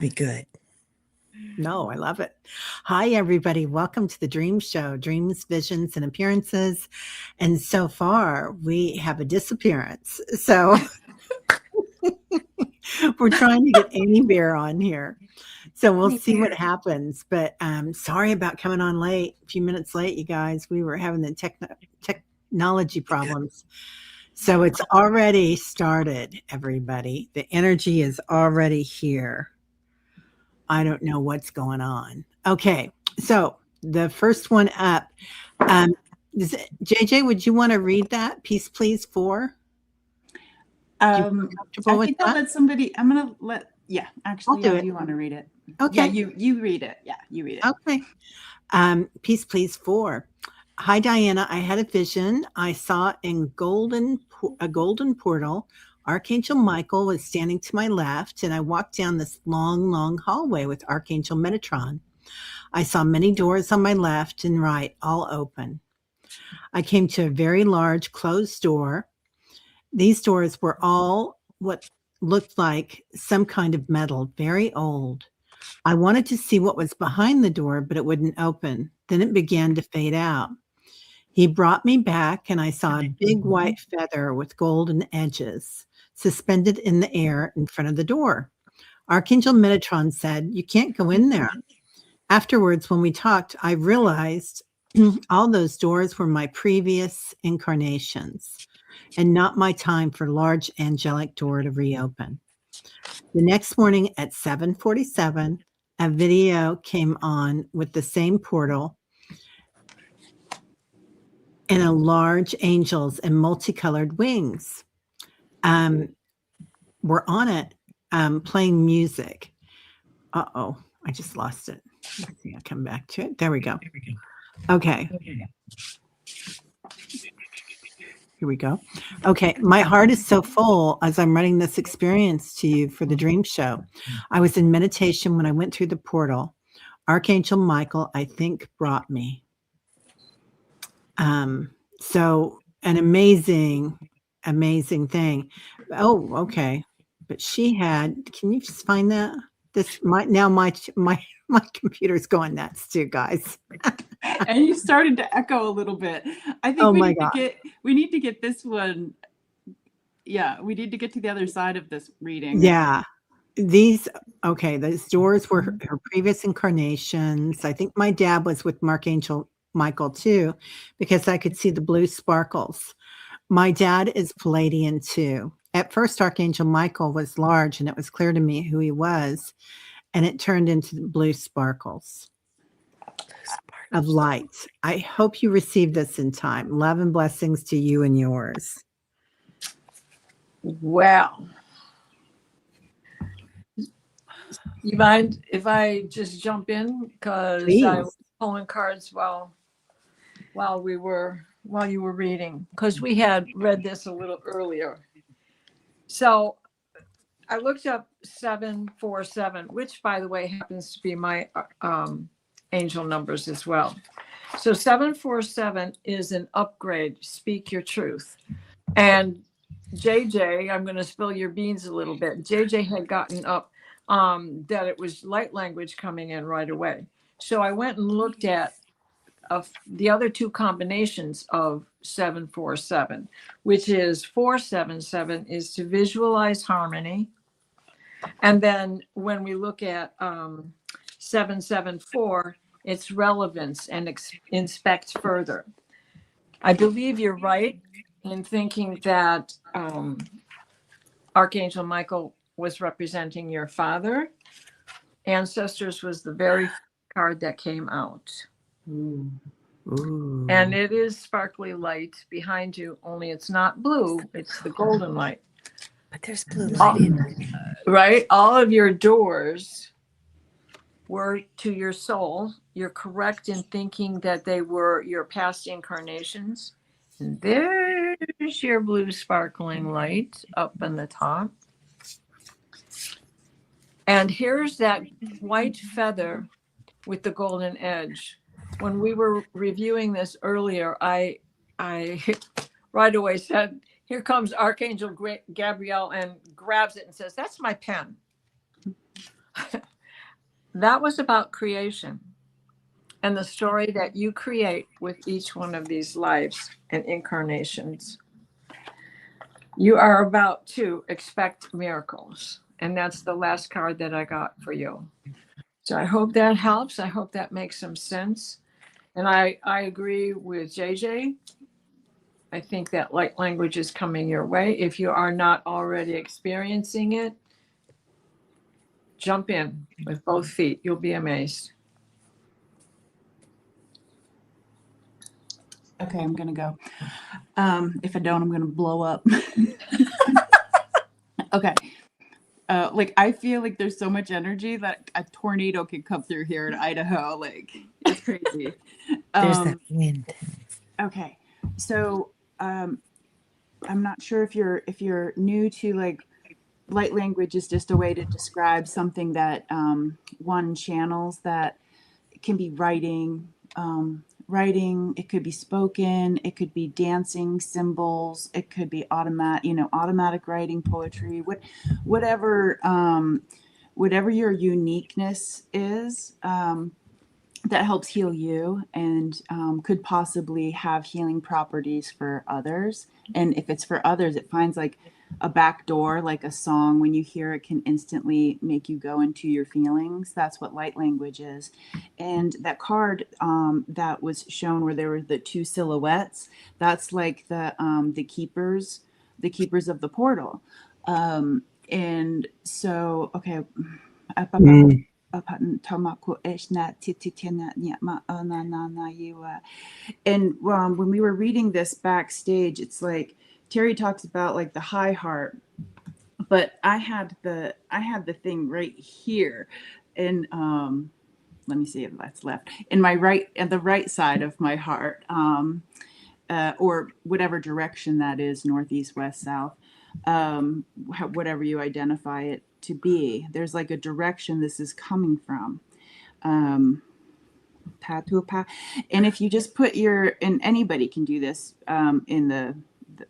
Be good. No, I love it. Hi, everybody. Welcome to the Dream Show, Dreams, Visions, and Appearances. And so far, we have a disappearance. So we're trying to get Amy Bear on here. So we'll see what happens. But sorry about coming on late, a few minutes late, you guys. We were having the technology problems. So it's already started, everybody. The energy is already here. I don't know what's going on. Okay, so the first one up, um, JJ, would you want to read that piece, please? Four. Do you feel comfortable I with think I'll that? let somebody. I'm gonna let. Yeah, I'll actually, do I it. do want to read it. Yeah, Okay. you read it. Yeah, you read it. Okay. Piece, please. Four. Hi, Diana. I had a vision. I saw in a golden portal. Archangel Michael was standing to my left, and I walked down this long, long hallway with Archangel Metatron. I saw many doors on my left and right, all open. I came to a very large closed door. These doors were all what looked like some kind of metal, very old. I wanted to see what was behind the door, but it wouldn't open. Then it began to fade out. He brought me back, and I saw a big white feather with golden edges suspended in the air in front of the door. Archangel Metatron said, "You can't go in there." Afterwards, when we talked, I realized all those doors were my previous incarnations and not my time for large angelic door to reopen. The next morning at 7:47, a video came on with the same portal and a large angels and multicolored wings were on it playing music. Uh-oh, I just lost it. Let's see, I'll come back to it. There we go. Okay. Here we go. Okay. My heart is so full as I'm running this experience to you for the Dream Show. I was in meditation when I went through the portal. Archangel Michael, I think, brought me. So an amazing, amazing thing. Oh, okay. But she had, can you just find that? My computer's going nuts too, guys. And you started to echo a little bit. I think Oh we my need God. to get this one. Yeah, we need to get to the other side of this reading. Yeah. Okay, those doors were her previous incarnations. I think my dad was with Archangel Michael too, because I could see the blue sparkles. My dad is Palladian too. At first, Archangel Michael was large, and it was clear to me who he was, and it turned into the blue sparkles of light. I hope you receive this in time. Love and blessings to you and yours. Well, you mind if I just jump in, because I was pulling cards while you were reading, because we had read this a little earlier. So I looked up 747, which, by the way, happens to be my angel numbers as well. So 747 is an upgrade. Speak your truth. And JJ, I'm going to spill your beans a little bit. JJ had gotten up that it was light language coming in right away. So I went and looked at the other two combinations of 747, which is 477 is to visualize harmony. And then when we look at 774, it's relevance and inspect further. I believe you're right in thinking that Archangel Michael was representing your father. Ancestors was the very card that came out. Ooh. And it is sparkly light behind you, only it's not blue, it's the golden light. But there's blue light in it. Right? All of your doors were to your soul. You're correct in thinking that they were your past incarnations. And there's your blue sparkling light up in the top. And here's that white feather with the golden edge. When we were reviewing this earlier, I right away said, here comes Archangel Gabriel, and grabs it and says, that's my pen. that was about creation and the story that you create with each one of these lives and incarnations. You are about to expect miracles. And that's the last card that I got for you. So I hope that helps. I hope that makes some sense. And I agree with JJ. I think that light language is coming your way. If you are not already experiencing it, jump in with both feet. You'll be amazed. Okay, I'm gonna go. If I don't, I'm gonna blow up. Okay. Like I feel like there's so much energy that a tornado could come through here in Idaho. Like it's crazy. There's that wind. Okay. So I'm not sure if you're new to like light language is just a way to describe something that one channels that can be writing, it could be spoken, it could be dancing, symbols, it could be automatic writing, poetry, whatever your uniqueness is, that helps heal you and could possibly have healing properties for others. And if it's for others, it finds like a back door, like a song, when you hear it can instantly make you go into your feelings. That's what light language is. And that card that was shown where there were the two silhouettes, that's like the keepers of the portal. And so, okay. And when we were reading this backstage, it's like Terry talks about like the high heart, but I had the thing right here, and let me see if that's left in my right and the right side of my heart, or whatever direction that is, northeast, west, south, whatever you identify it to be. There's like a direction this is coming from. And if you just put and anybody can do this in the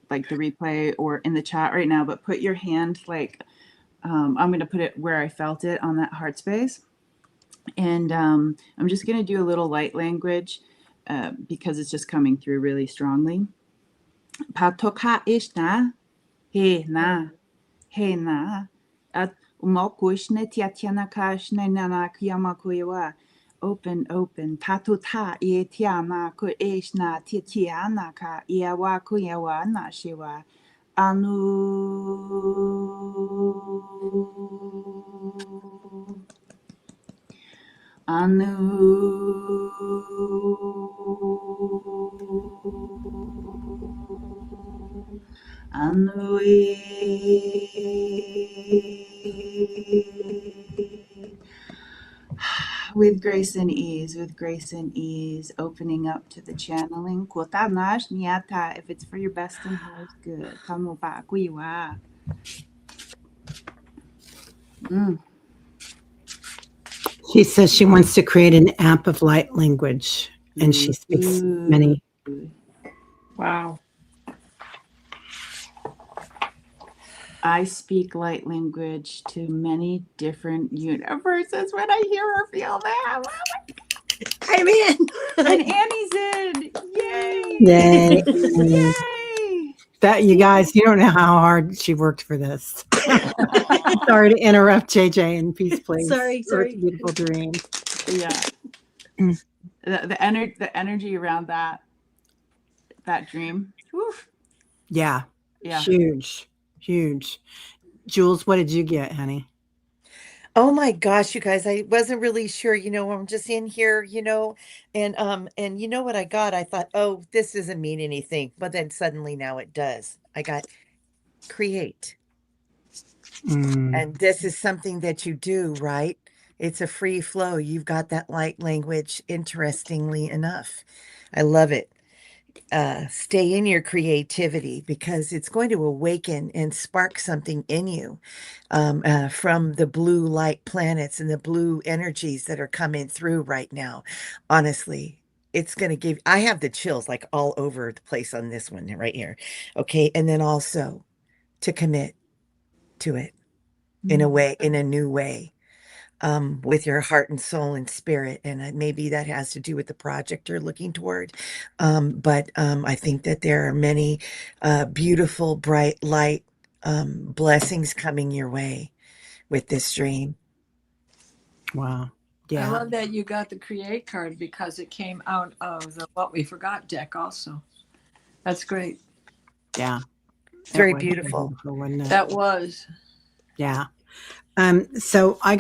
replay or in the chat right now, but put your hand like, I'm going to put it where I felt it on that heart space. And I'm just going to do a little light language because it's just coming through really strongly. Patoka ishna, he na, at umokushne tiatiana kashne nana kuyama. Open, patuta yetiana ku ishna titiana ka iawa kuyawa na shiwa. With grace and ease, opening up to the channeling. If it's for your best and highest good. She says she wants to create an app of light language, and she speaks many. Wow. I speak light language to many different universes when I hear or feel that. I'm in. And Annie's in. Yay! Yay! Yay! That, you guys, you don't know how hard she worked for this. Sorry to interrupt, JJ, and peace, please. Sorry. It's a beautiful dream. Yeah. The energy around that dream. Whew. Yeah. Yeah. Huge. Jules, what did you get, honey? Oh my gosh, you guys, I wasn't really sure, I'm just in here, and you know what I got? I thought, oh, this doesn't mean anything. But then suddenly now it does. I got create. And this is something that you do, right? It's a free flow. You've got that light language, interestingly enough. I love it. Stay in your creativity because it's going to awaken and spark something in you from the blue light planets and the blue energies that are coming through right now. Honestly, it's going to I have the chills like all over the place on this one right here. Okay. And then also to commit to it in a way, in a new way. with your heart and soul and spirit. And maybe that has to do with the project you're looking toward. But I think that there are many beautiful, bright light blessings coming your way with this dream. Wow. I Yeah. love that you got the create card because it came out of the What We Forgot deck also. That's great. Yeah. It's It very was beautiful. wasn't it? That was. Yeah. So I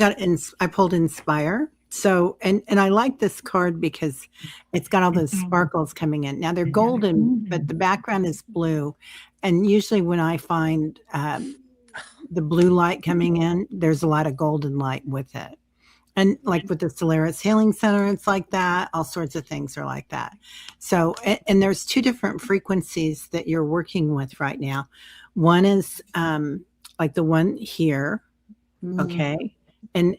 pulled Inspire. So, and I like this card because it's got all those sparkles coming in. Now they're golden, but the background is blue. And usually when I find the blue light coming in, there's a lot of golden light with it. And like with the Solaris Healing Center, it's like that. All sorts of things are like that. So, and there's two different frequencies that you're working with right now. One is like the one here, okay, and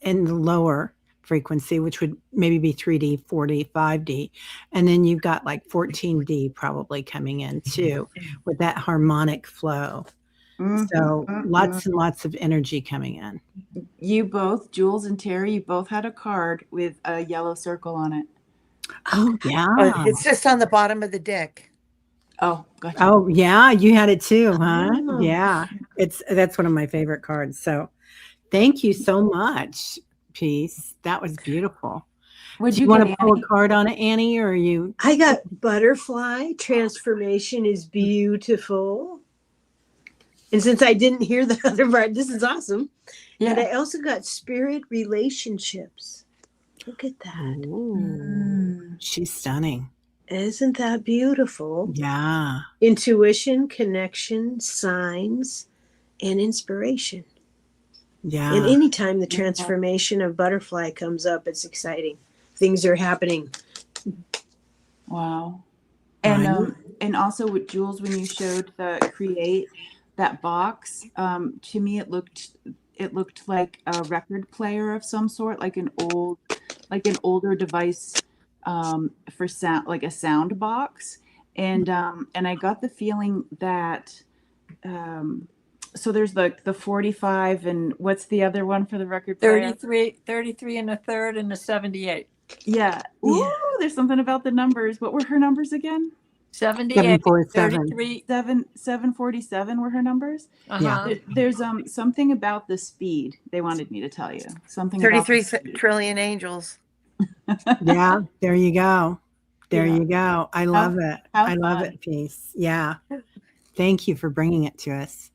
the lower frequency, which would maybe be 3D, 4D, 5D, and then you've got like 14D probably coming in too, with that harmonic flow. So lots and lots of energy coming in. You both, Jules and Terry, you both had a card with a yellow circle on it. Oh yeah. It's just on the bottom of the deck. Oh, gotcha. Oh yeah, you had it too, huh? Oh. Yeah. That's one of my favorite cards. So thank you so much, Peace. That was beautiful. Would Do you you want to get pull Annie? a card on it, Annie, or are you? I got butterfly. Transformation is beautiful. And since I didn't hear the other part, this is awesome. And Yeah. I also got spirit relationships. Look at that. Ooh, she's stunning. Isn't that beautiful? Yeah. Intuition, connection, signs, and inspiration. Yeah. And anytime the transformation of butterfly comes up, it's exciting. Things are happening. Wow. Right. And also with Jules, when you showed the create that box, to me it looked like a record player of some sort, like an older device for sound, like a sound box. And I got the feeling that so there's the 45 and what's the other one for the record player? 33 and a third and a 78. Yeah. Ooh, there's something about the numbers. What were her numbers again? 78, 747. 33. 747 were her numbers. Uh-huh. There's something about the speed they wanted me to tell you. Something about 33 the speed. trillion angels. Yeah. There you go. There Yeah. you go. I love it. how I love fun. it, Peace. Yeah. Thank you for bringing it to us.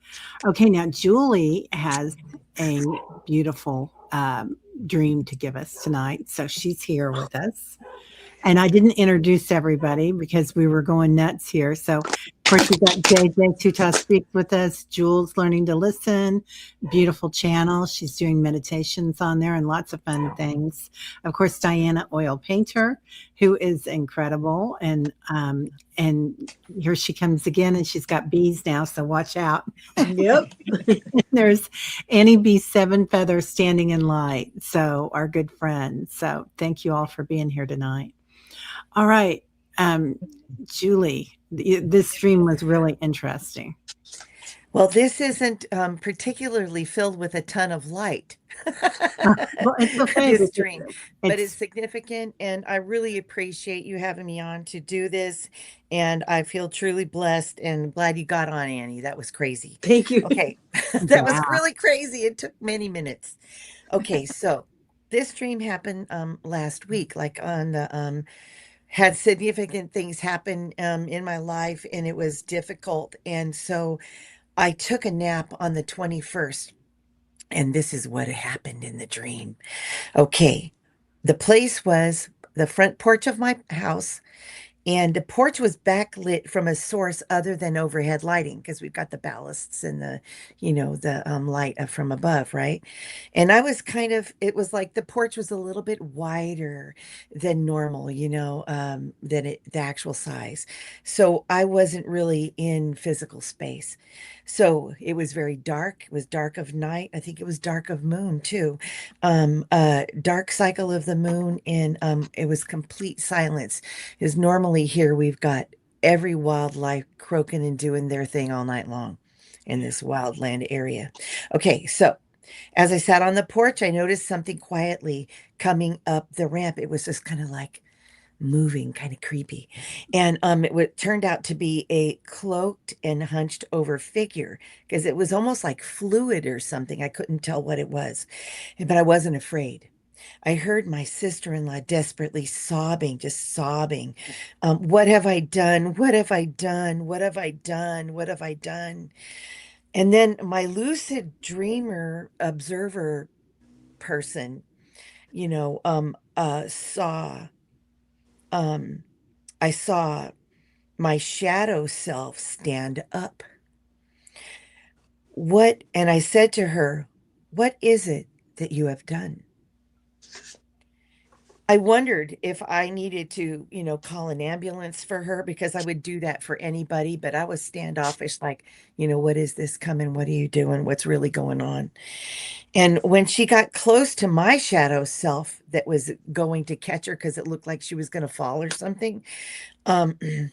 Okay. Now, Julie has a beautiful dream to give us tonight. So she's here with us. And I didn't introduce everybody because we were going nuts here. So, of course, we've got JJ Tuta Speak with us, Jules Learning to Listen, beautiful channel. She's doing meditations on there and lots of fun things. Of course, Diana Oil Painter, who is incredible. And here she comes again, and she's got bees now, so watch out. Yep. There's Annie B. Seven Feathers Standing in Light. So our good friend. So thank you all for being here tonight. All right. Julie, this dream was really interesting. Well, this isn't particularly filled with a ton of light. Well, it's okay. This dream, but it's significant, and I really appreciate you having me on to do this. And I feel truly blessed and glad you got on, Annie. That was crazy. Thank you. Okay, that was Yeah. really crazy. It took many minutes. Okay, so this dream happened last week, like on the had significant things happen in my life, and it was difficult. And so I took a nap on the 21st, and this is what happened in the dream. Okay, the place was the front porch of my house, and the porch was backlit from a source other than overhead lighting because we've got the ballasts and the light from above, right? And I was it was like the porch was a little bit wider than normal, than the actual size. So I wasn't really in physical space. So it was very dark. It was dark of night. I think it was dark of moon too. Dark cycle of the moon, and it was complete silence. Because normally here we've got every wildlife croaking and doing their thing all night long in this wildland area. Okay, so as I sat on the porch, I noticed something quietly coming up the ramp. It was just kind of like moving, kind of creepy. And turned out to be a cloaked and hunched over figure because it was almost like fluid or something. I couldn't tell what it was, but I wasn't afraid. I heard my sister-in-law desperately sobbing, just sobbing. What have I done? What have I done? What have I done? What have I done? And then my lucid dreamer observer person, saw, um, I saw my shadow self stand up. And I said to her, what is it that you have done? I wondered if I needed to, call an ambulance for her because I would do that for anybody, but I was standoffish, like, what is this coming? What are you doing? What's really going on? And when she got close to my shadow self that was going to catch her because it looked like she was going to fall or something,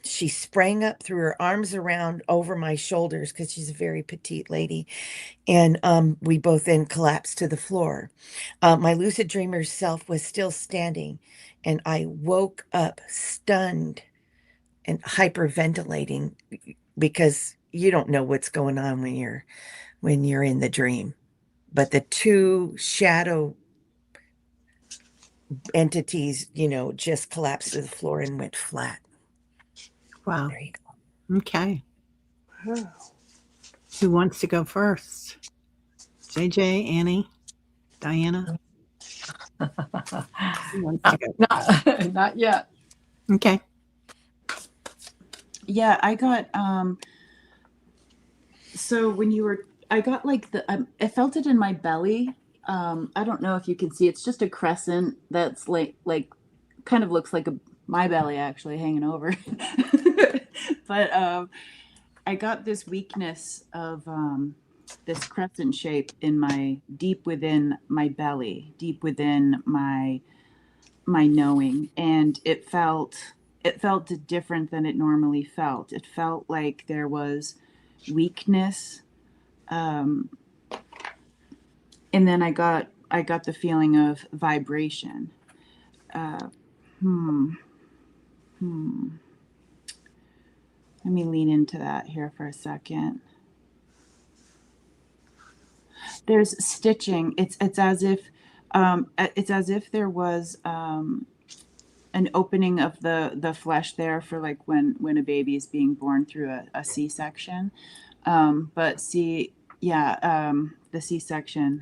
she sprang up, threw her arms around over my shoulders because she's a very petite lady. And we both then collapsed to the floor. My lucid dreamer self was still standing, and I woke up stunned and hyperventilating because you don't know what's going on when you're in the dream. But the two shadow entities, just collapsed to the floor and went flat. Wow. There you go. Okay. Wow. Who wants to go first? JJ, Annie, Diana? Who wants to go? Not yet. Okay. Yeah, I got so when you were, I got like I felt it in my belly. I don't know if you can see, it's just a crescent that's like kind of looks like my belly actually hanging over. But I got this weakness of this crescent shape in my deep within my belly, deep within my knowing, and it felt different than it normally felt. It felt like there was weakness, and then I got the feeling of vibration. Let me lean into that here for a second. There's stitching. It's as if there was an opening of the flesh there for like when a baby is being born through a C-section. But see, yeah, the C-section.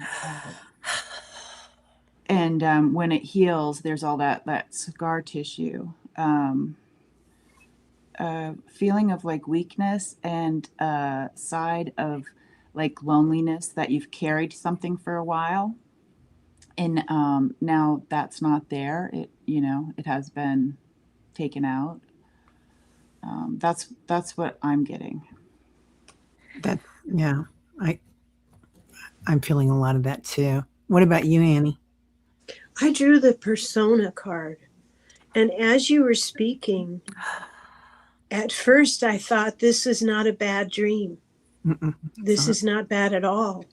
And when it heals, there's all that scar tissue. Feeling of like weakness and side of like loneliness that you've carried something for a while. And now that's not there. It has been taken out. That's what I'm getting. Yeah. I'm feeling a lot of that too. What about you, Annie? I drew the persona card. And as you were speaking, at first I thought this is not a bad dream. This is not bad at all.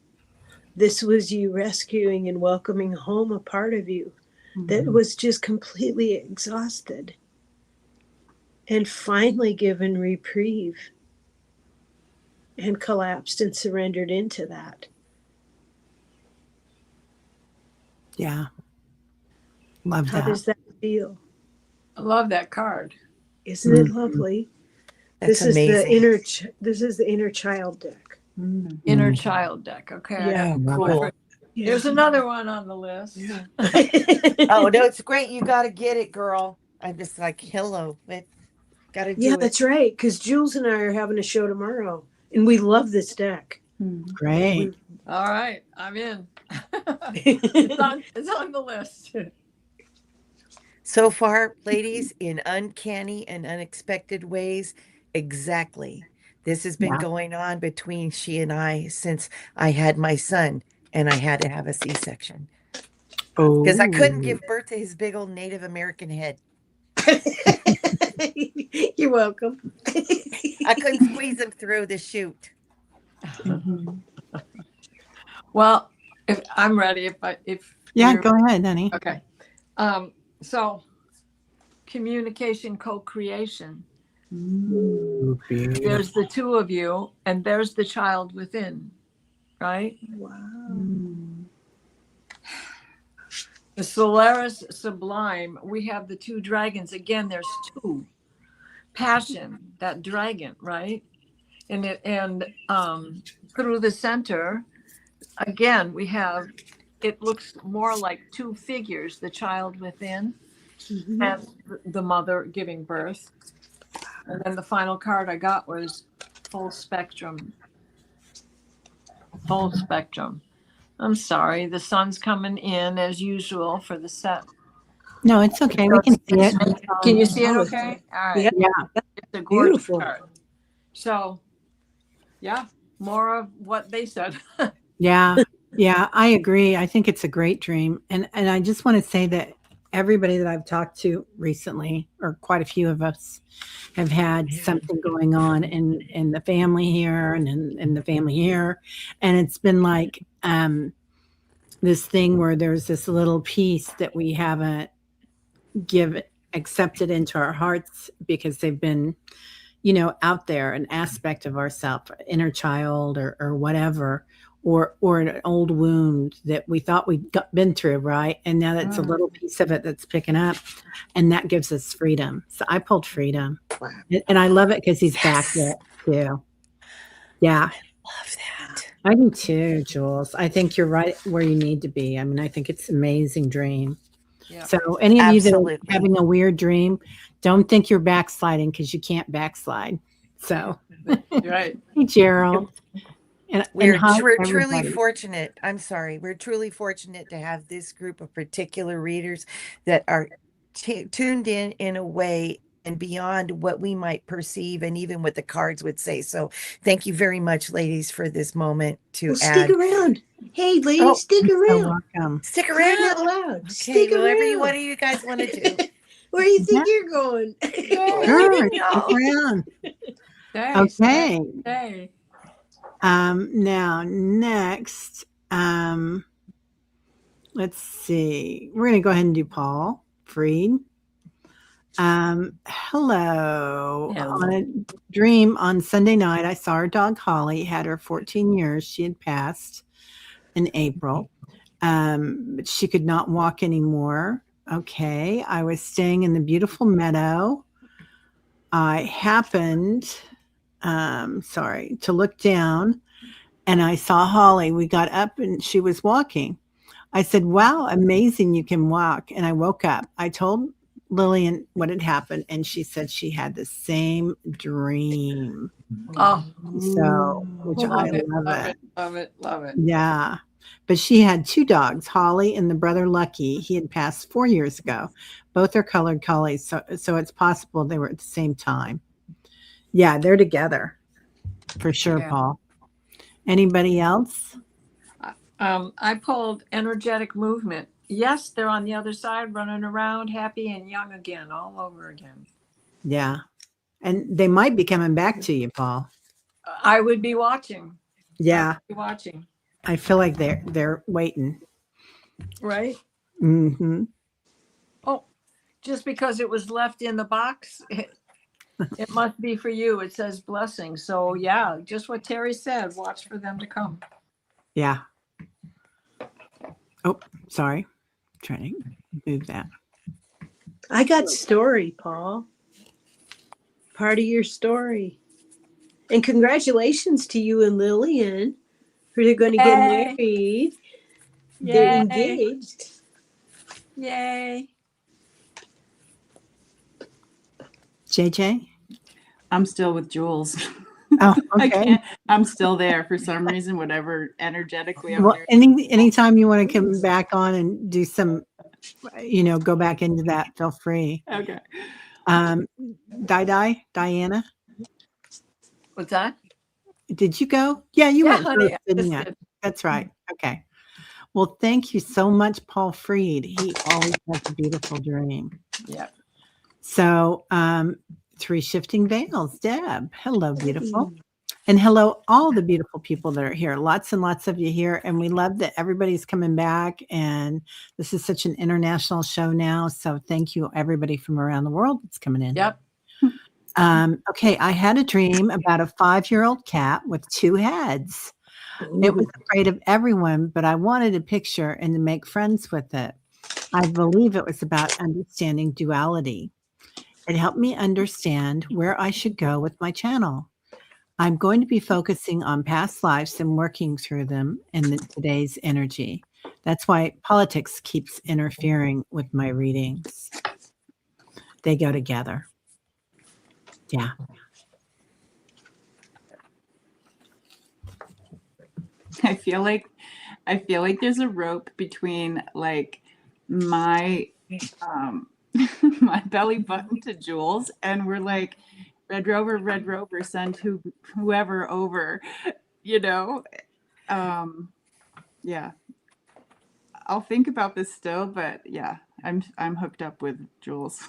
This was you rescuing and welcoming home a part of you that was just completely exhausted and finally given reprieve and collapsed and surrendered into that. Yeah. Love How that. does that feel? I love that card. Isn't it lovely? That's This amazing. is the inner child deck. Inner child deck. Okay. Yeah. Oh, cool. Yeah. There's another one on the list. Yeah. Oh, no, it's great. You got to get it, girl. I'm just like, hello. Got to do Yeah, it. that's right. Because Jules and I are having a show tomorrow, and we love this deck. Great. All right. I'm in. It's on the list. So far, ladies, in uncanny and unexpected ways, exactly. This has been Yeah. going on between she and I since I had my son and I had to have a C-section because I couldn't give birth to his big old Native American head. You're welcome. I couldn't squeeze him through the chute. Well, If I'm ready, if Yeah, you're- go ahead, honey. Okay. So communication, co-creation. Mm. There's the two of you, and there's the child within, right? Wow. Mm. The Solaris Sublime, we have the two dragons. Again, there's two. Passion, that dragon, right? And through the center, again, we have, it looks more like two figures, the child within Mhm. and the mother giving birth. And then the final card I got was full spectrum. Full spectrum. I'm sorry, the sun's coming in as usual for the set. No, it's okay. We can see it. Can you see it Oh, okay? All right. Yeah. Yeah. It's a gorgeous Beautiful. card. So, yeah, more of what they said. Yeah. Yeah, I agree. I think it's a great dream. And I just want to say that everybody that I've talked to recently, or quite a few of us, have had something going on in the family here and in the family here. And it's been like this thing where there's this little piece that we haven't accepted into our hearts because they've been, out there, an aspect of ourself, inner child or whatever, or an old wound that we thought we'd been through, right? And now that's a little piece of it that's picking up, and that gives us freedom. So I pulled freedom. Wow. And I love it because he's back there too. Yeah, Love that. I do too, Jules. I think you're right where you need to be. I mean, I think it's an amazing dream. Yeah. So any of you that are Absolutely. having a weird dream, don't think you're backsliding because you can't backslide. So, Right. hey, Gerald. And We're hi, truly everybody. fortunate. I'm sorry. We're truly fortunate to have this group of particular readers that are tuned in a way and beyond what we might perceive and even what the cards would say. So thank you very much, ladies, for this moment to Well, add. stick around. Hey, ladies, Oh, stick You're around. welcome. Stick Cry around. out loud. Okay, Stick whatever around. one of you guys want to do. Where do you think you're going? Sure, stick around. Stay, Okay. stay. Now next, let's see. We're going to go ahead and do Paul Freed. Hello. Hello. On a dream on Sunday night, I saw our dog Holly, had her 14 years. She had passed in April. But she could not walk anymore. Okay. I was staying in the beautiful meadow. I happened, to look down, and I saw Holly. We got up and she was walking. I said, wow, amazing, you can walk. And I woke up. I told Lillian what had happened, and she said she had the same dream. Oh, So, which I love it, love love it. it, love it, love it. Yeah. But she had two dogs, Holly and the brother Lucky. He had passed 4 years ago. Both are colored collies. So it's possible they were at the same time. Yeah, they're together for sure, Yeah. Paul. Anybody else? I pulled energetic movement. Yes, they're on the other side, running around, happy and young again, all over again. Yeah. And they might be coming back to you, Paul. I would be watching. Yeah. Be watching. I feel like they're waiting. Right? Hmm. Oh, just because it was left in the box, it must be for you. It says blessing. So yeah, just what Terry said. Watch for them to come. Yeah. Oh, sorry. Trying to move that. I got story, Paul. Part of your story. And congratulations to you and Lillian, who are going to get Yay. married. They're Yay. engaged. Yay. JJ? I'm still with Jules. Oh, I okay. can't. I'm still there for some reason. Whatever energetically I'm Well, there. anytime you want to come back on and do some, go back into that, feel free. Okay. Diana, What's that? did you go? Yeah, you went honey, first, I didn't just you? did. That's right. Okay. Well, thank you so much, Paul Freed. He always has a beautiful dream. Yeah. So, 3 shifting veils. Deb, hello, beautiful. And hello, all the beautiful people that are here. Lots and lots of you here. And we love that everybody's coming back. And this is such an international show now. So thank you, everybody from around the world that's coming in. Yep. Okay, I had a dream about a 5-year-old cat with 2 heads. It was afraid of everyone, but I wanted a picture and to make friends with it. I believe it was about understanding duality. It helped me understand where I should go with my channel. I'm going to be focusing on past lives and working through them in today's energy. That's why politics keeps interfering with my readings. They go together. Yeah. I feel like there's a rope between like my my belly button to Jules, and we're like, Red Rover, send whoever over, you know. Yeah. I'll think about this still, but yeah, I'm hooked up with Jules.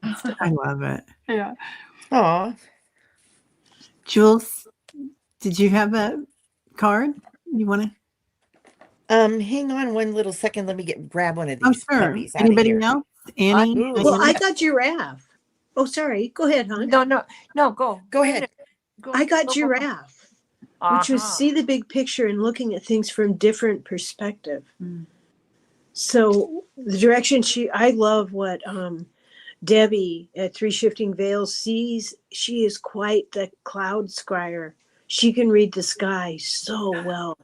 I love it. Yeah. Aw. Jules, did you have a card you want to? Hang on one little second. Let me grab one of Oh, these sure. puppies out of Anybody here. else? Annie? Ooh. Well, I Diana? got giraffe. Oh, sorry. Go ahead, hon. No, go. Go ahead. I got giraffe, which was Uh-huh. see the big picture and looking at things from different perspective. Mm. So the direction I love what Debbie at Three Shifting Veils sees. She is quite the cloud scryer. She can read the sky so well.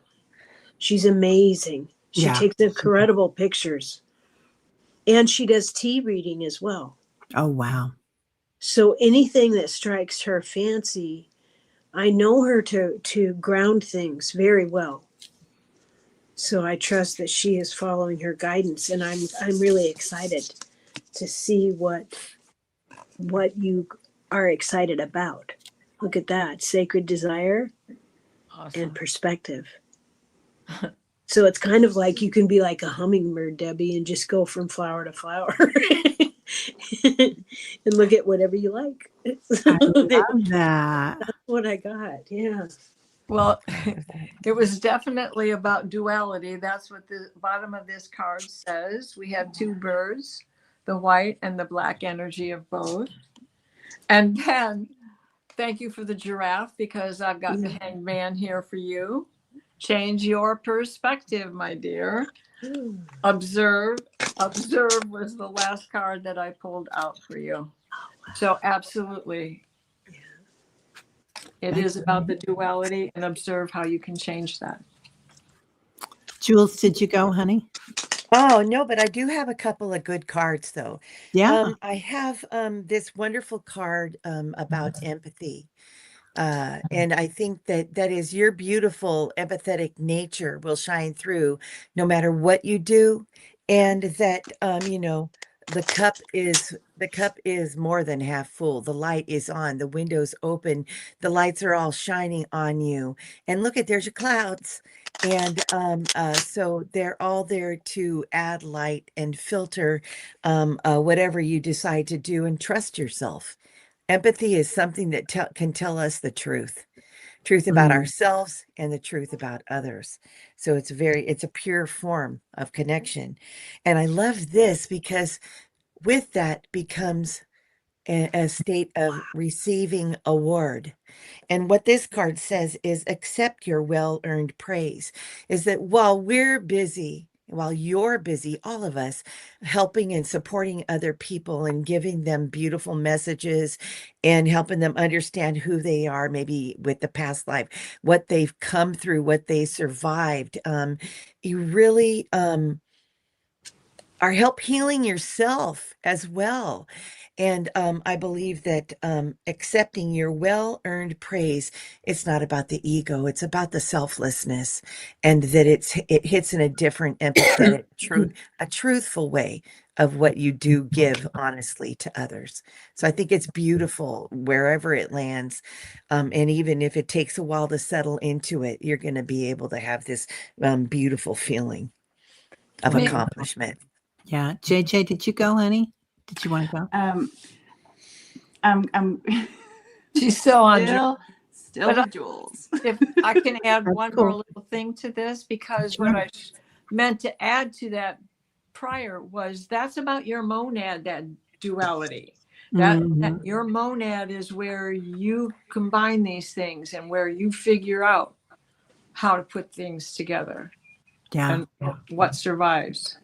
She's amazing. She Yeah. takes incredible pictures. And she does tea reading as well. Oh, wow. So anything that strikes her fancy, I know her to ground things very well. So I trust that she is following her guidance, and I'm really excited to see what you are excited about. Look at that, sacred desire Awesome. and perspective. So it's kind of like you can be like a hummingbird, Debbie, and just go from flower to flower and look at whatever you like. I love that. That's what I got. Yeah. Well, it was definitely about duality. That's what the bottom of this card says. We have 2 birds, the white and the black energy of both. And then, thank you for the giraffe, because I've got the hangman here for you. Change your perspective, my dear. Observe was the last card that I pulled out for you. So absolutely. It is about the duality, and observe how you can change that. Jules, did you go, honey? Oh, no, but I do have a couple of good cards though. Yeah. I have this wonderful card about empathy. And I think that is your beautiful empathetic nature will shine through no matter what you do. And that the cup is more than half full. The light is on, the windows open, the lights are all shining on you. And look there's your clouds. And so they're all there to add light and filter whatever you decide to do, and trust yourself. Empathy is something that can tell us the truth about ourselves and the truth about others. So it's a pure form of connection. And I love this because with that becomes a state of receiving award. And what this card says is accept your well-earned praise. Is that while you're busy, all of us, helping and supporting other people and giving them beautiful messages and helping them understand who they are, maybe with the past life, what they've come through, what they survived, you really are help healing yourself as well. And I believe that accepting your well-earned praise, it's not about the ego, it's about the selflessness, and that it hits in a different empathetic, a truthful way of what you do give honestly to others. So I think it's beautiful wherever it lands. And even if it takes a while to settle into it, you're going to be able to have this beautiful feeling of accomplishment. Yeah. JJ, did you go, honey? Did you want to go? I'm She's still on. Still But with Jules. if I can add That's one cool. more little thing to this, because Sure. what I meant to add to that prior was that's about your monad, that duality. That Mhm. your monad is where you combine these things and where you figure out how to put things together Yeah. and what survives.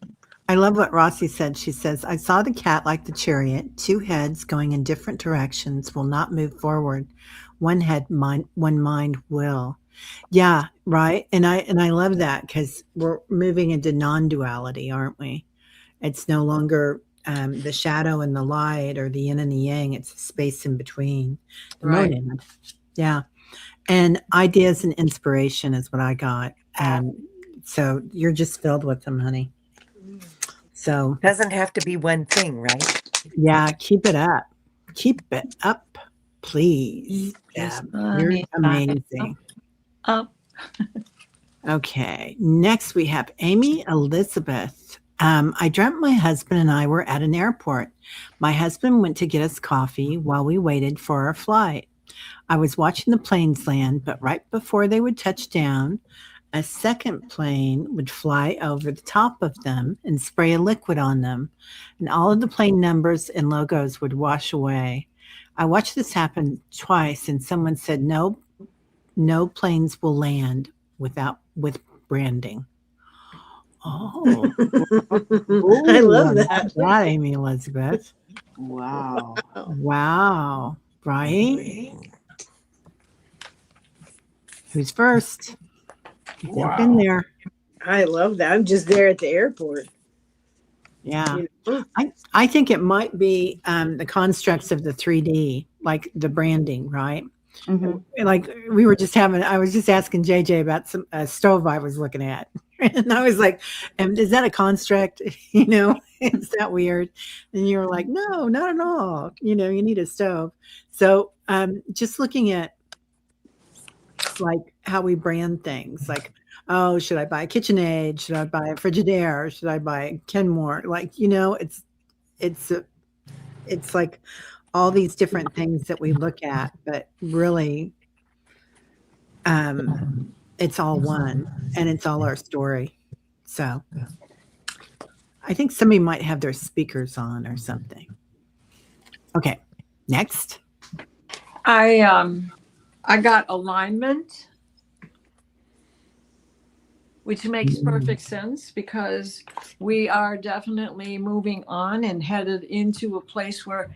I love what Rossi said. She says, I saw the cat like the chariot, two heads going in different directions will not move forward. One mind will. Yeah, right. And I love that because we're moving into non-duality, aren't we? It's no longer the shadow and the light or the yin and the yang. It's the space in between. The Right. monad. Yeah. And ideas and inspiration is what I got. So you're just filled with them, honey. So Doesn't have to be one thing, right? yeah, keep it up. Keep it up, please. Yes, Deb. You're honey, amazing. up. Okay, next we have Amy Elizabeth. I dreamt my husband and I were at an airport. My husband went to get us coffee while we waited for our flight. I was watching the planes land, but right before they would touch down, a second plane would fly over the top of them and spray a liquid on them, and all of the plane numbers and logos would wash away. I watched this happen twice, and someone said, "No, no planes will land with branding." Oh, I love that. that, Amy Elizabeth. Wow. Wow, right? Who's first? Jump in there. I love that. I'm just there at the airport. Yeah. You know? I think it might be the constructs of the 3D, like the branding, right? Mhm. Like I was just asking JJ about some stove I was looking at. And I was like, is that a construct? Is that weird? And you were like, no, not at all. You need a stove. So just looking at like how we brand things, like, oh, should I buy a KitchenAid? Should I buy a Frigidaire? Should I buy a Kenmore? Like, it's like all these different things that we look at, but really, it's all one, and it's all our story. So, I think somebody might have their speakers on or something. Okay, next. I got alignment, which makes perfect sense because we are definitely moving on and headed into a place where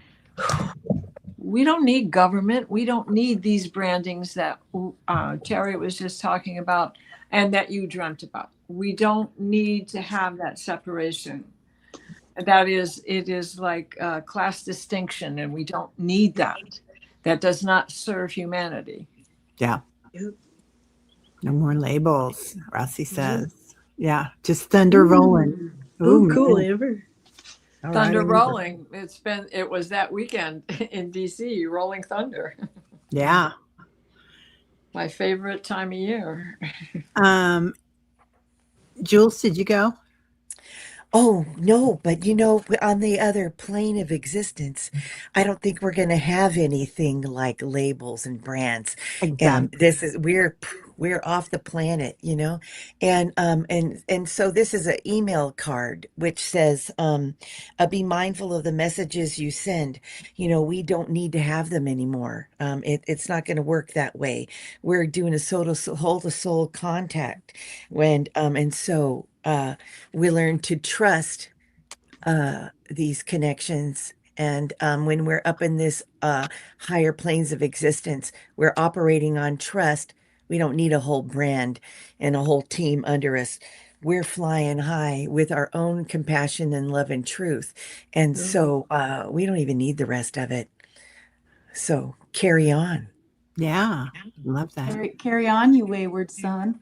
we don't need government. We don't need these brandings that Terry was just talking about and that you dreamt about. We don't need to have that separation. It is like class distinction, and we don't need that. That does not serve humanity. Yeah. Yep. No more labels, Rossi says. Yeah, just thunder rolling. Ooh, cool, man. Amber. All Thunder right. rolling. It was that weekend in DC, rolling thunder. Yeah. My favorite time of year. Jules, did you go? Oh, no, but on the other plane of existence, I don't think we're going to have anything like labels and brands. Exactly. This is we're off the planet, and so this is an email card which says, be mindful of the messages you send. We don't need to have them anymore. It's not going to work that way. We're doing a soul to soul contact and so we learn to trust these connections. And when we're up in this higher planes of existence, we're operating on trust. We don't need a whole brand and a whole team under us. We're flying high with our own compassion and love and truth. And so we don't even need the rest of it. So carry on. Yeah. Love that. Carry on, you wayward son.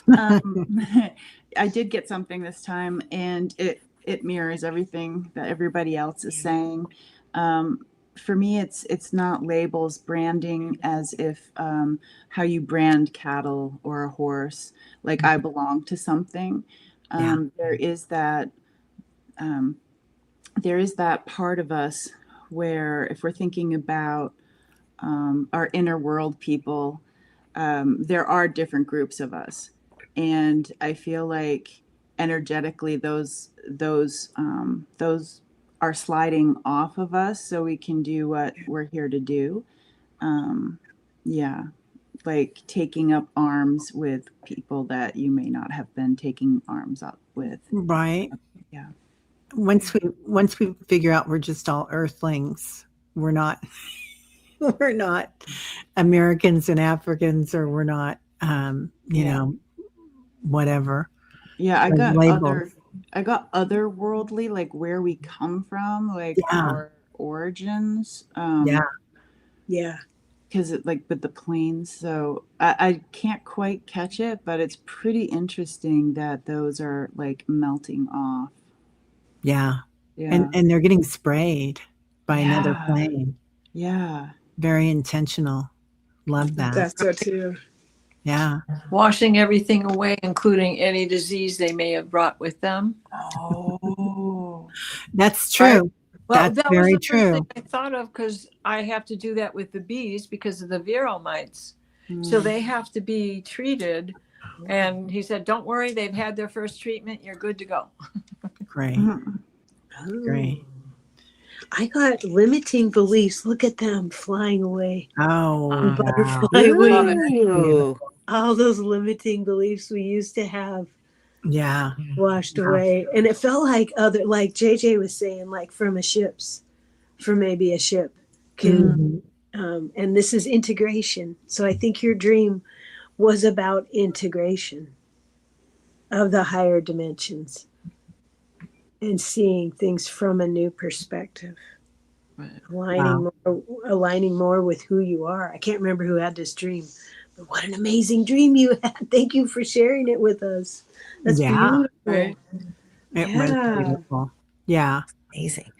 I did get something this time, and it mirrors everything that everybody else is saying. For me, it's not labels, branding, as if how you brand cattle or a horse, like I belong to something. Yeah. There is that there is that part of us where, if we're thinking about our inner world people, there are different groups of us, and I feel like energetically those are sliding off of us so we can do what we're here to do. Yeah, like taking up arms with people that you may not have been taking arms up with. Right. Yeah. Once we figure out we're just all earthlings, we're not we're not Americans and Africans, or we're not you know, whatever. Yeah, Labels. I got otherworldly, like where we come from, like Yeah. our origins. Yeah. Yeah. Because it like with the planes, so I can't quite catch it, but it's pretty interesting that those are like melting off. Yeah. Yeah. And they're getting sprayed by another Yeah. plane. Yeah. Very intentional. Love that. That's so too. Yeah. Washing everything away, including any disease they may have brought with them. Oh. That's true. Well, That's that very was the first true. thing I thought of, because I have to do that with the bees because of the vero mites. So they have to be treated. And he said, don't worry, they've had their first treatment. You're good to go. Great. Mhm. Great. I got limiting beliefs. Look at them flying away. Oh, wow. Butterfly wings. Ooh. All those limiting beliefs we used to have Yeah. washed away. And it felt like like JJ was saying, like from maybe a ship can, Mhm. and this is integration. So I think your dream was about integration of the higher dimensions and seeing things from a new perspective, aligning more with who you are. I can't remember who had this dream, but what an amazing dream you had. Thank you for sharing it with us. That's Yeah. beautiful. Right. It Yeah. was beautiful. Yeah. Amazing.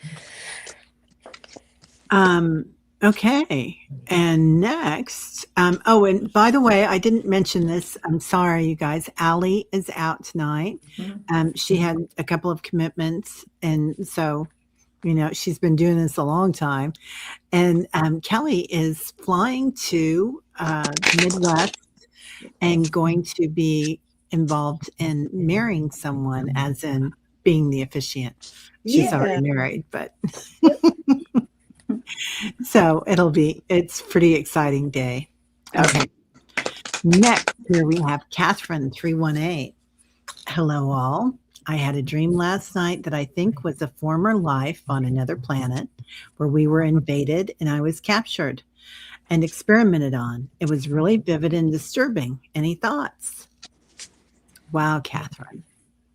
Okay. And next, oh, and by the way, I didn't mention this. I'm sorry, you guys. Allie is out tonight. She had a couple of commitments, and so, you know, she's been doing this a long time. And Kelly is flying to the Midwest and going to be involved in marrying someone, as in being the officiant. She's already married, but so it's pretty exciting day. Okay. Next, here we have Catherine 318. Hello, all. I had a dream last night that I think was a former life on another planet where we were invaded and I was captured and experimented on. It was really vivid and disturbing. Any thoughts? Wow, Catherine.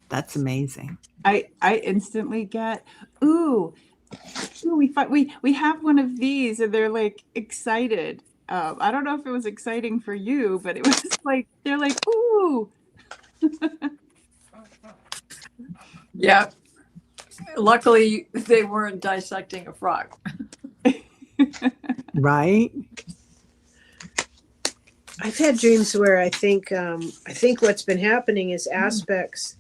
That's amazing. I instantly get, ooh, we have one of these, and they're like excited. I don't know if it was exciting for you, but it was like they're like, ooh. Yeah. Luckily, they weren't dissecting a frog. Right? I've had dreams where I think what's been happening is aspects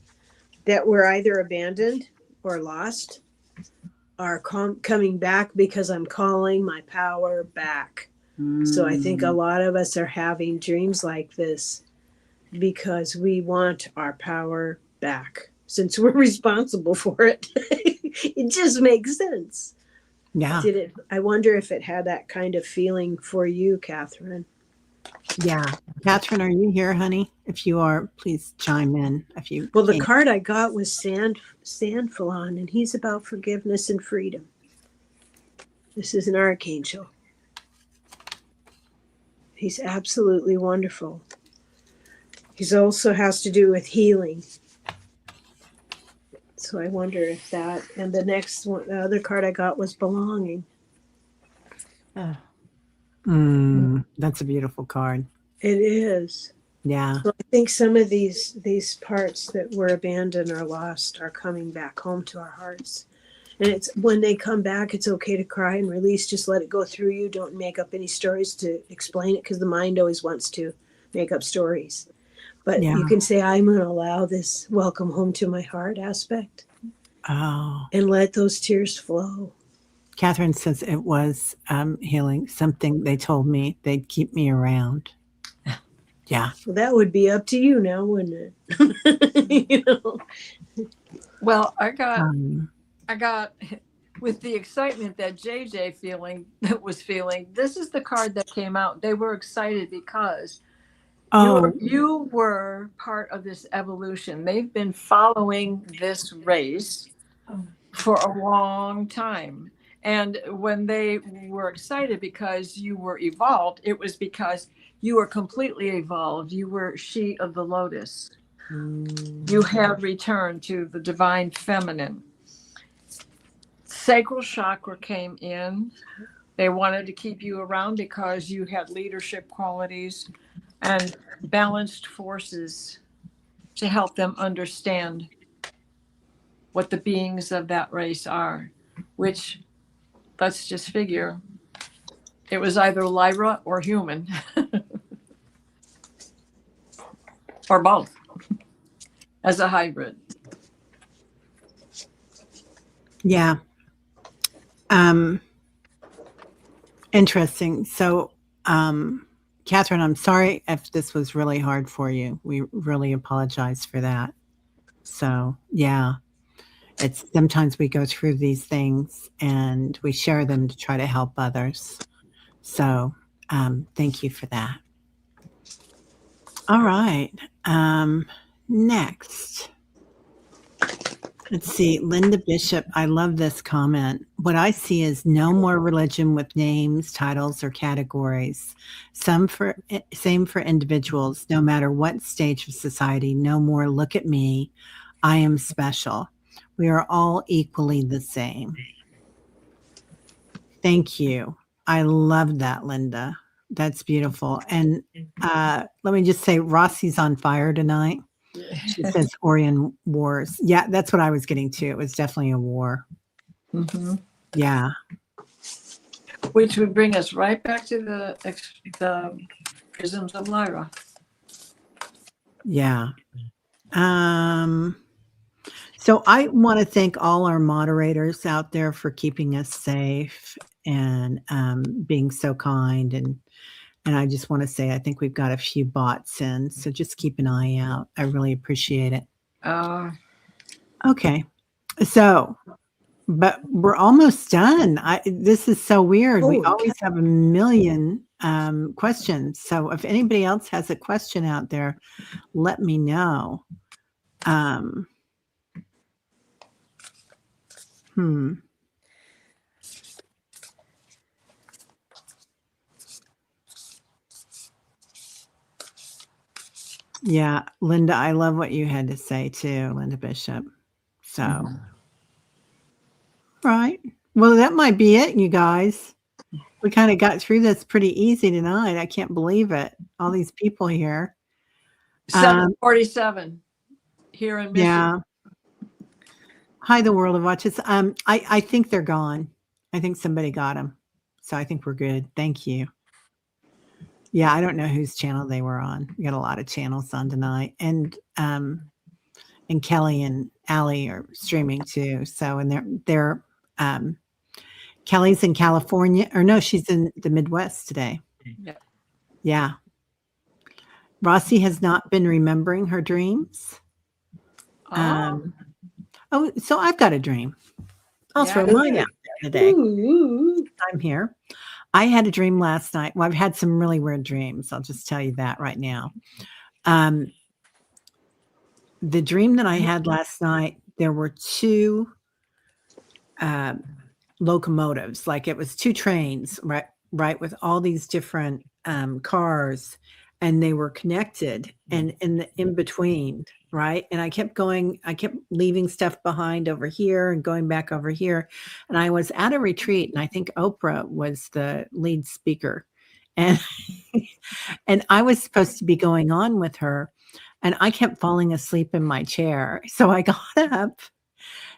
that were either abandoned or lost are coming back because I'm calling my power back. So I think a lot of us are having dreams like this because we want our power back. Since we're responsible for it, it just makes sense. Yeah. I wonder if it had that kind of feeling for you, Catherine. Yeah. Catherine, are you here, honey? If you are, please chime in. Well, the card I got was Sandfalon, and he's about forgiveness and freedom. This is an archangel. He's absolutely wonderful. He also has to do with healing. So I wonder if that, and the next one, the other card I got was belonging. That's a beautiful card. It is. Yeah. So I think some of these parts that were abandoned or lost are coming back home to our hearts. And it's when they come back, it's okay to cry and release. Just let it go through you. Don't make up any stories to explain it, because the mind always wants to make up stories. But you can say, I'm going to allow this welcome home to my heart aspect. Oh. And let those tears flow. Catherine says it was healing. Something they told me they'd keep me around. Yeah. Well, that would be up to you now, wouldn't it? You know? Well, I Um, got with the excitement that JJ was feeling. This is the card that came out. They were excited because oh, you were part of this evolution. They've been following this race for a long time. And when they were excited because you were evolved, it was because you were completely evolved. You were she of the lotus. You have returned to the divine feminine. Sacral chakra came in. They wanted to keep you around because you had leadership qualities and balanced forces to help them understand what the beings of that race are, which, let's just figure, it was either Lyra or human, or both, as a hybrid. yeah. Interesting. So, Catherine, I'm sorry if this was really hard for you. We really apologize for that. So, yeah, it's sometimes we go through these things and we share them to try to help others. So, thank you for that. All right. Next. Let's see, Linda Bishop. I love this comment. What I see is no more religion with names, titles, or categories. Same for individuals, no matter what stage of society. No more look at me. I am special. We are all equally the same. Thank you. I love that, Linda. That's beautiful. And let me just say, Rossi's on fire tonight. She says Orion Wars. Yeah, that's what I was getting to. It was definitely a war. Mm-hmm. Yeah. Which would bring us right back to the prisms of Lyra. Yeah. So I want to thank all our moderators out there for keeping us safe and being so kind. And I just want to say, I think we've got a few bots in, so just keep an eye out. I really appreciate it. Okay. So, but we're almost done. This is so weird. We always have a million questions. So if anybody else has a question out there, let me know. Yeah, Linda, I love what you had to say too, Linda Bishop. So, right. Well, that might be it, you guys. We kind of got through this pretty easy tonight. I can't believe it. All these people here. 747 here in Michigan. Yeah. Hi, the World of Watches. I think they're gone. I think somebody got them. So I think we're good. Thank you. Yeah, I don't know whose channel they were on. We got a lot of channels on tonight. And Kelly and Allie are streaming too. So, and they're Kelly's in California, or no, she's in the Midwest today. Yeah. Yeah. Rossi has not been remembering her dreams. Oh, so I've got a dream. I'll throw mine out there today. I'm here. I had a dream last night. Well, I've had some really weird dreams. I'll just tell you that right now. The dream that I had last night, there were two locomotives. Like it was two trains, right, with all these different cars, and they were connected and in between, right? And I kept leaving stuff behind over here and going back over here. And I was at a retreat, and I think Oprah was the lead speaker. And and I was supposed to be going on with her, and I kept falling asleep in my chair. So I got up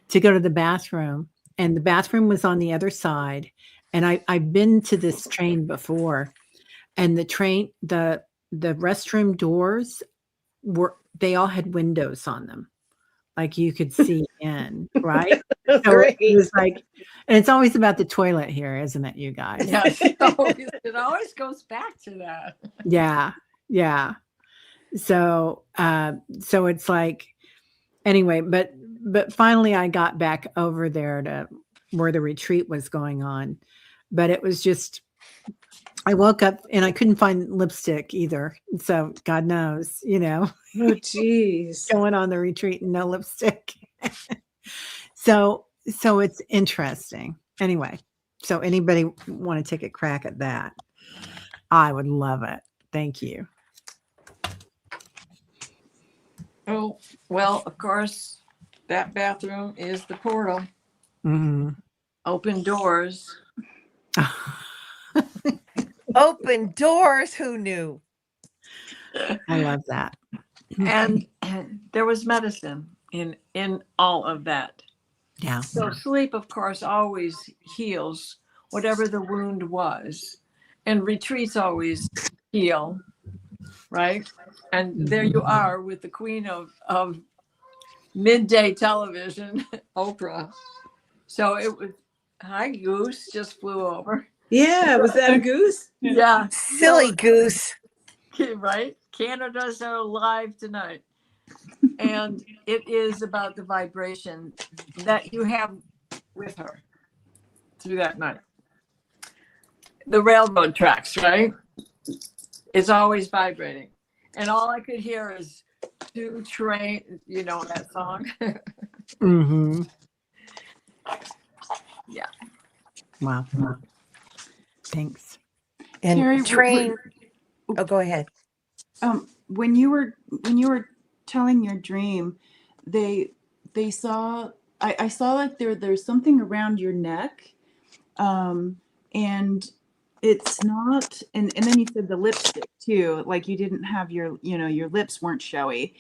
to go to the bathroom, and the bathroom was on the other side. And I've been to this train before, and the restroom doors they all had windows on them, like you could see in, right? So it was like, and it's always about the toilet here, isn't it, you guys? Yes, it always goes back to that. Yeah. So, so it's like, anyway, but finally I got back over there to where the retreat was going on. But it was just, I woke up and I couldn't find lipstick either. So God knows, Oh, geez. going on the retreat and no lipstick. So it's interesting. Anyway, so anybody want to take a crack at that? I would love it. Thank you. Oh, well, of course, that bathroom is the portal. Mhm. Open doors. Open doors. Who knew? I love that. And there was medicine in all of that. Yeah. So sleep, of course, always heals whatever the wound was, and retreats always heal, right? And there you are with the queen of midday television, Oprah. So it was, hi, Goose just flew over. Yeah, was that a goose? Yeah, Silly goose. right? Canada's alive tonight. And it is about the vibration that you have with her through that night. The railroad tracks, right? It's always vibrating. And all I could hear is two train, that song. Mm-hmm. Yeah. Wow. Thanks. And Terry, train. Oh, go ahead. When you were telling your dream, they saw I saw like there's something around your neck, and it's not, and then you said the lipstick too, like you didn't have your lips weren't showy,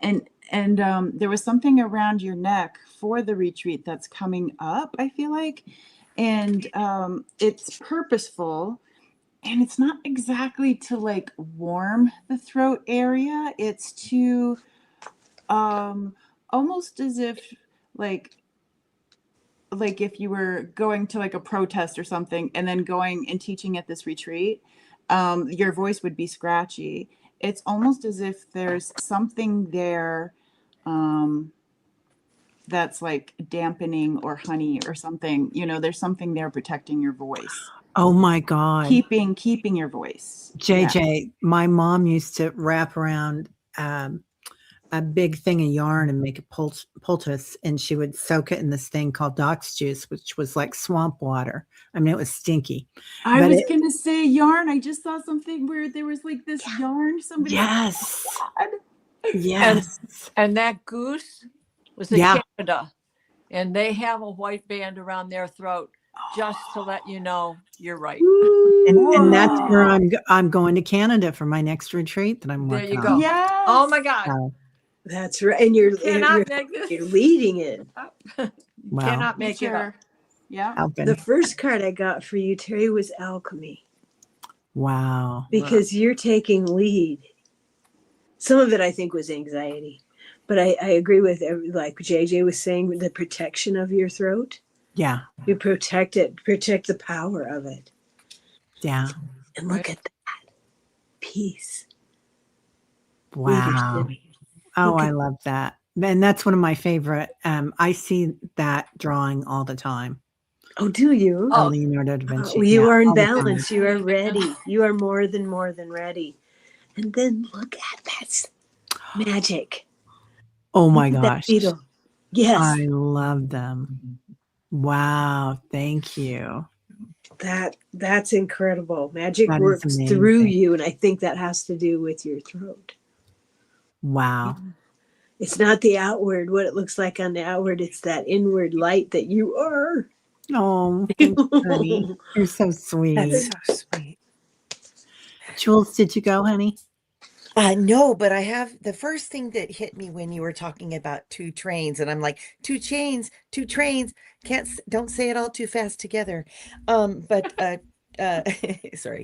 and there was something around your neck for the retreat that's coming up, I feel like, and it's purposeful. And it's not exactly to like warm the throat area. It's to almost as if like if you were going to like a protest or something and then going and teaching at this retreat, your voice would be scratchy. It's almost as if there's something there that's like dampening or honey or something. There's something there protecting your voice. Oh my God. Keeping your voice. JJ, my mom used to wrap around a big thing of yarn and make a poultice, and she would soak it in this thing called Doc's juice, which was like swamp water. I mean, it was stinky. I was going to say yarn. I just saw something where there was like this yarn. Somebody. Yes. God. Yes. And that goose was in Canada, and they have a white band around their throat just to let you know you're right. And that's where I'm going to Canada for my next retreat that I'm working on. There you go. Yes. Oh my God. That's right. And you're leading it. Wow. Cannot make it up. Yeah. The first card I got for you, Terry, was alchemy. Wow. Because you're taking lead. Some of it I think was anxiety, but I agree with like JJ was saying, the protection of your throat. Yeah. You protect it, protect the power of it. Yeah. And look at that. Peace. Wow. Leadership. Oh, I love that. And that's one of my favorite. I see that drawing all the time. Oh, do you? Oh, Leonardo da Vinci. You are in balance. You are ready. You are more than ready. And then look at that's magic. Oh my gosh. Yes. I love them. Wow. Thank you. That's incredible. Magic works through you. And I think that has to do with your throat. Wow. It's not the outward, what it looks like on the outward. It's that inward light that you are. Oh, thanks, honey. You're so sweet. That's so sweet. Jules, did you go, honey? No, but I have the first thing that hit me when you were talking about two trains, and I'm like, two chains, two trains. Don't say it all too fast together. Sorry,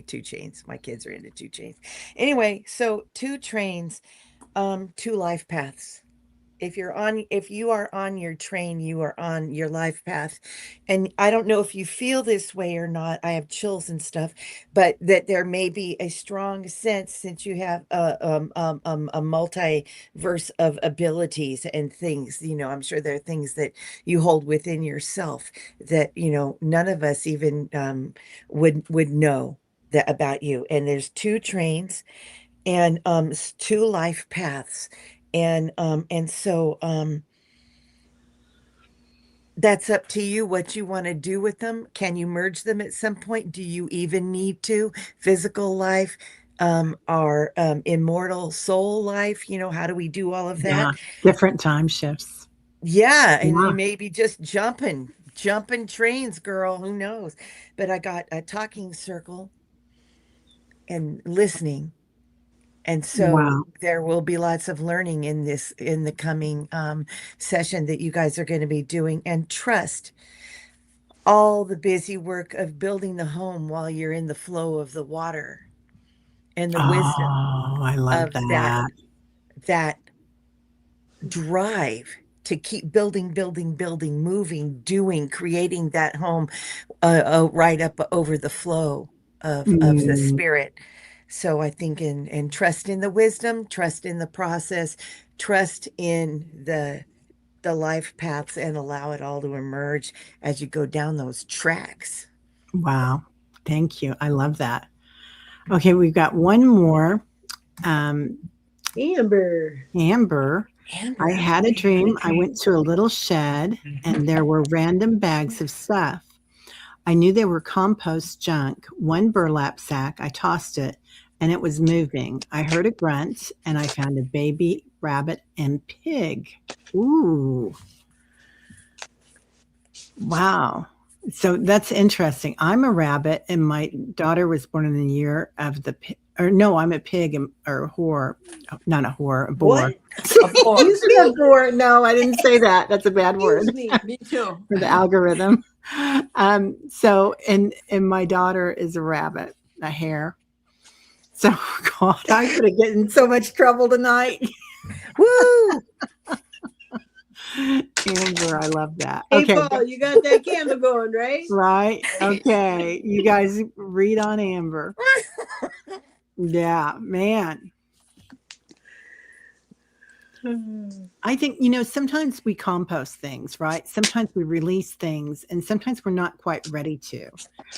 two chains. My kids are into two chains. Anyway, so two trains, two life paths. if you are on your train, you are on your life path. And I don't know if you feel this way or not. I have chills and stuff, but that there may be a strong sense, since you have a multiverse of abilities and things, I'm sure there are things that you hold within yourself that, none of us even would know that about you. And there's two trains and two life paths, and so that's up to you what you want to do with them. Can you merge them at some point? Do you even need to? Physical life, our immortal soul life, how do we do all of Yeah. that? Different time shifts. Yeah, and Yeah. you may be just jumping trains, girl, who knows? But I got a talking circle and listening. And so Wow. there will be lots of learning in the coming session that you guys are going to be doing. And trust all the busy work of building the home while you're in the flow of the water and the wisdom Oh, I love of that. that drive to keep building, moving, doing, creating that home right up over the flow of the Mm, spirit. So I think in trust in the wisdom, trust in the process, trust in the life paths, and allow it all to emerge as you go down those tracks. wow. Thank you. I love that. Okay, we've got one more. Um, Amber. Amber, Amber, I had a dream. I went to a little shed and there were random bags of stuff. I knew they were compost junk. One burlap sack, I tossed it and it was moving. I heard a grunt and I found a baby rabbit and pig. Ooh, wow. So that's interesting. I'm a rabbit and my daughter was born in the year of the or no, I'm a pig or a whore, not a whore, a boar. What? Boy, You said a boar. No, I didn't say that. That's a bad word Excuse me. me too. for the algorithm. So and my daughter is a rabbit, a hare. So God, I'm gonna get in so much trouble tonight. woo! Amber, I love that. Hey, Okay, Paul, you got that candle going, right? right. Okay, you guys read on Amber. Yeah, man. I think, sometimes we compost things, right? Sometimes we release things and sometimes we're not quite ready to.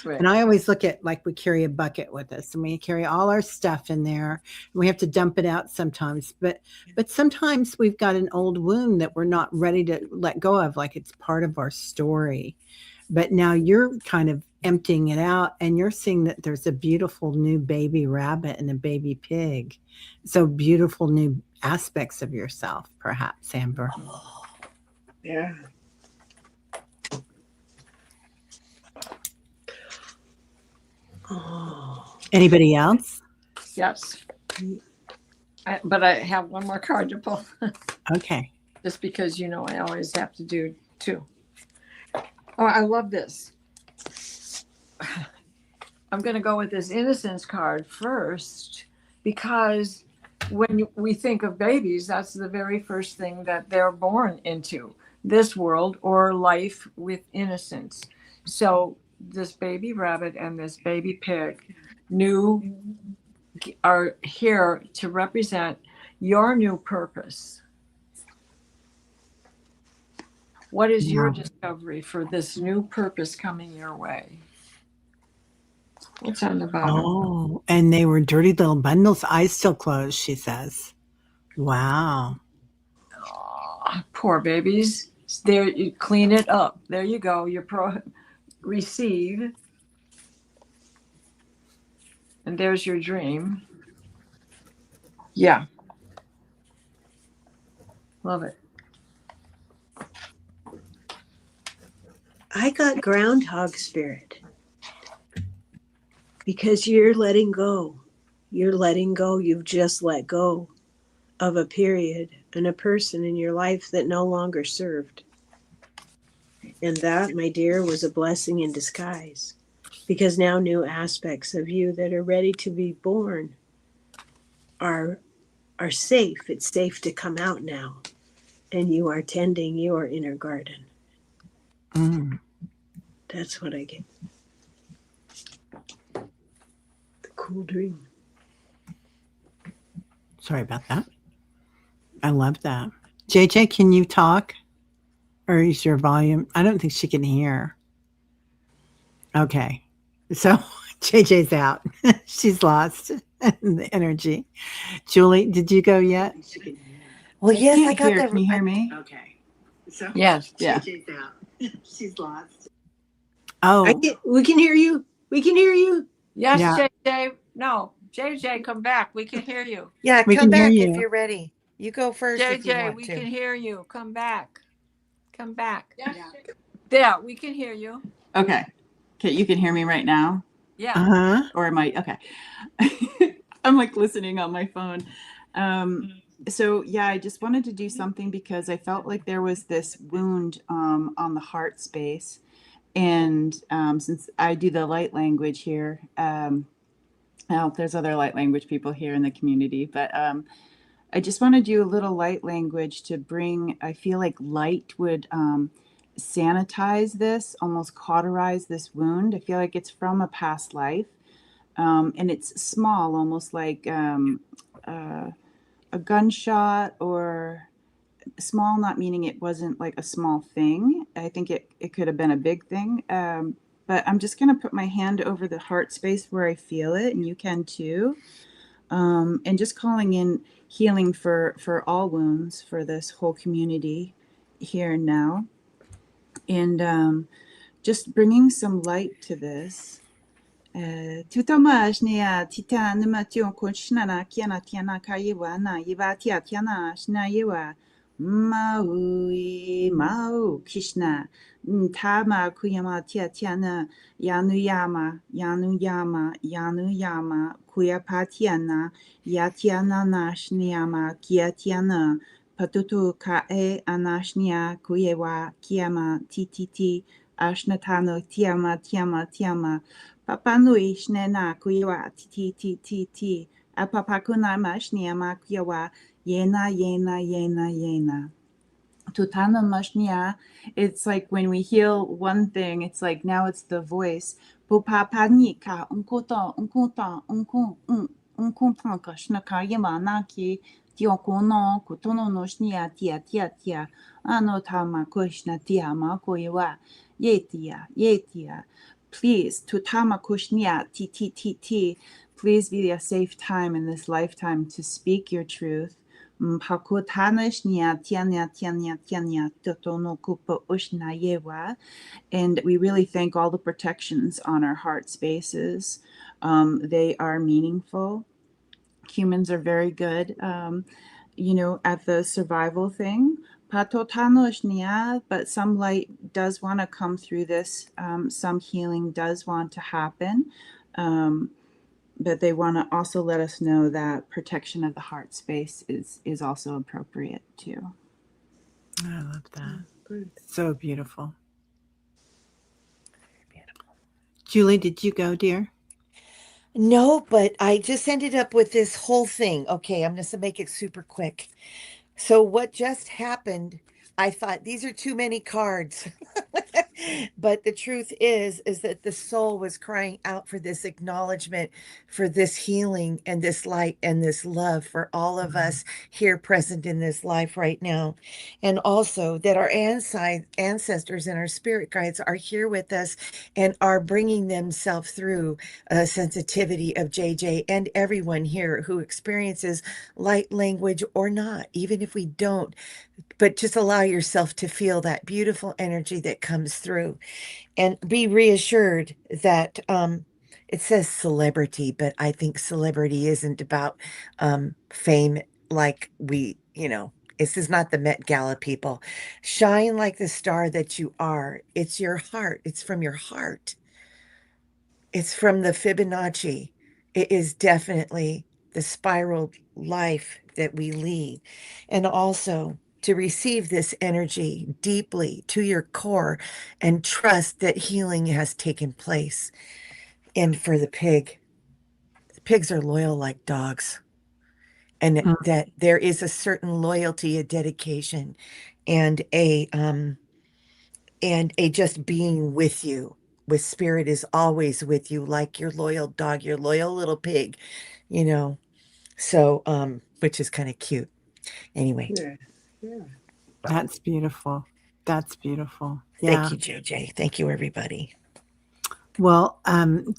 Right. And I always look at like we carry a bucket with us and we carry all our stuff in there and we have to dump it out sometimes. But sometimes we've got an old wound that we're not ready to let go of, like it's part of our story. But now you're kind of emptying it out and you're seeing that there's a beautiful new baby rabbit and a baby pig. So beautiful new aspects of yourself, perhaps, Amber. Yeah. Oh. Anybody else? Yes. But I have one more card to pull, Okay. just because I always have to do two. Oh, I love this. I'm going to go with this innocence card first, because when we think of babies, that's the very first thing that they're born into, this world or life with innocence. So this baby rabbit and this baby pig are here to represent your new purpose. What is your discovery for this new purpose coming your way? What's on the bottom? Oh, and they were dirty little bundles, eyes still closed, she says. Wow. Oh, poor babies. There, you clean it up. There you go. Receive. And there's your dream. Yeah. Love it. I got groundhog spirit because you're letting go. You're letting go. You've just let go of a period and a person in your life that no longer served. And that, my dear, was a blessing in disguise, because now new aspects of you that are ready to be born are safe. It's safe to come out now. and you are tending your inner garden. Mm. That's what I get. The cool dream. Sorry about that. I love that. JJ, can you talk? Or is your volume? I don't think she can hear. Okay. So JJ's out. She's lost the energy. Julie, did you go yet? Well, I yes, I can't got hear. the. Can you I- hear me? Okay. So Yes. Yeah. JJ's out. She's lost. Oh, We can hear you. We can hear you. Yes, Yeah. JJ. No, JJ, come back. We can hear you. Yeah, We come can hear back if you. you're ready. You go first if you JJ, want we to. can hear you. Come back. Come back. Yeah. Yeah, we can hear you. Okay. Okay. You can hear me right now? Yeah. Uh-huh. Or am I? Okay. I'm like listening on my phone. So yeah, I just wanted to do something because I felt like there was this wound on the heart space. And since I do the light language here, well, there's other light language people here in the community, but I just want to do a little light language to bring, I feel like light would sanitize this, almost cauterize this wound. I feel like it's from a past life. And it's small, almost like a gunshot, or small, not meaning it wasn't like a small thing. I think it could have been a big thing. But I'm just going to put my hand over the heart space where I feel it, and you can too. And just calling in healing for all wounds, for this whole community here and now. And just bringing some light to this. Tutamashnia tita numatio konshnana kiana tiana kayewana yivatia tiana shnayewa mau kishna tama kuyama tia tiana yanuyama kuyapatiana yatiana nashniama kiatiana patutu kae anashnia kuyewa kiama tititi ashnatano tiama Papanui shnena kuyawa ti apapakuna mashnia makuyawa yena. Tutana mashnia, it's like when we heal one thing, it's like now it's the voice. Pupapanika unkuntanka shnakayama naki tiokono kutono no shnia tia anotama kushna tiama kuyawa yetia. Please, tutama kushnia ti. Please be a safe time in this lifetime to speak your truth. And we really thank all the protections on our heart spaces. They are meaningful. Humans are very good, at the survival thing. But some light does want to come through this. Some healing does want to happen. But they want to also let us know that protection of the heart space is also appropriate too. I love that. So beautiful. Julie, did you go, dear? No, but I just ended up with this whole thing. Okay, I'm just gonna make it super quick. So what just happened, I thought these are too many cards. But the truth is that the soul was crying out for this acknowledgement, for this healing and this light and this love for all of us here present in this life right now. And also that our ancestors and our spirit guides are here with us and are bringing themselves through a sensitivity of JJ and everyone here who experiences light language or not, even if we don't, but just allow yourself to feel that beautiful energy that comes through and be reassured that it says celebrity, but I think celebrity isn't about fame. Like this is not the Met Gala, people. Shine like the star that you are. It's your heart. It's from your heart. It's from the Fibonacci. It is definitely the spiral life that we lead. And also to receive this energy deeply to your core and trust that healing has taken place. And for the pigs are loyal like dogs. and Mm. that there is a certain loyalty, a dedication, and a just being with you. With spirit is always with you, like your loyal dog, your loyal little pig, you know. So, which is kind of cute. Anyway, Yeah. Yeah. That's beautiful. That's beautiful. thank Yeah. you, JJ. Thank you, everybody. Well,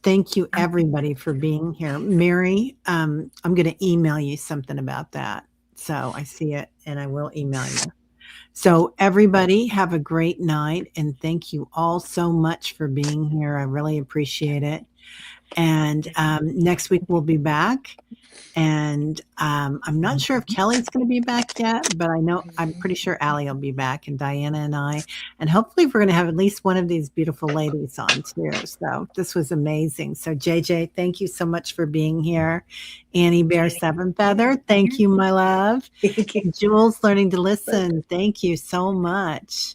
thank you everybody for being here. Mary, I'm going to email you something about that. So I see it and I will email you. So everybody have a great night and thank you all so much for being here. I really appreciate it. And next week we'll be back. And I'm not sure if Kelly's going to be back yet, but I'm pretty sure Allie will be back, and Diana and I. And hopefully, we're going to have at least one of these beautiful ladies on too. So this was amazing. So, JJ, thank you so much for being here. Annie Bear Seven Feather, thank you, my love. Jules Learning to Listen, thank you so much.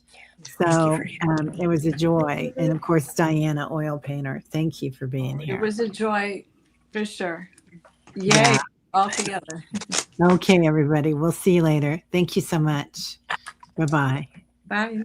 So it was a joy. And of course, Diana, oil painter, thank you for being here. It was a joy for sure. Yay, Yeah. all together. Okay, everybody. We'll see you later. Thank you so much. Bye-bye. Bye.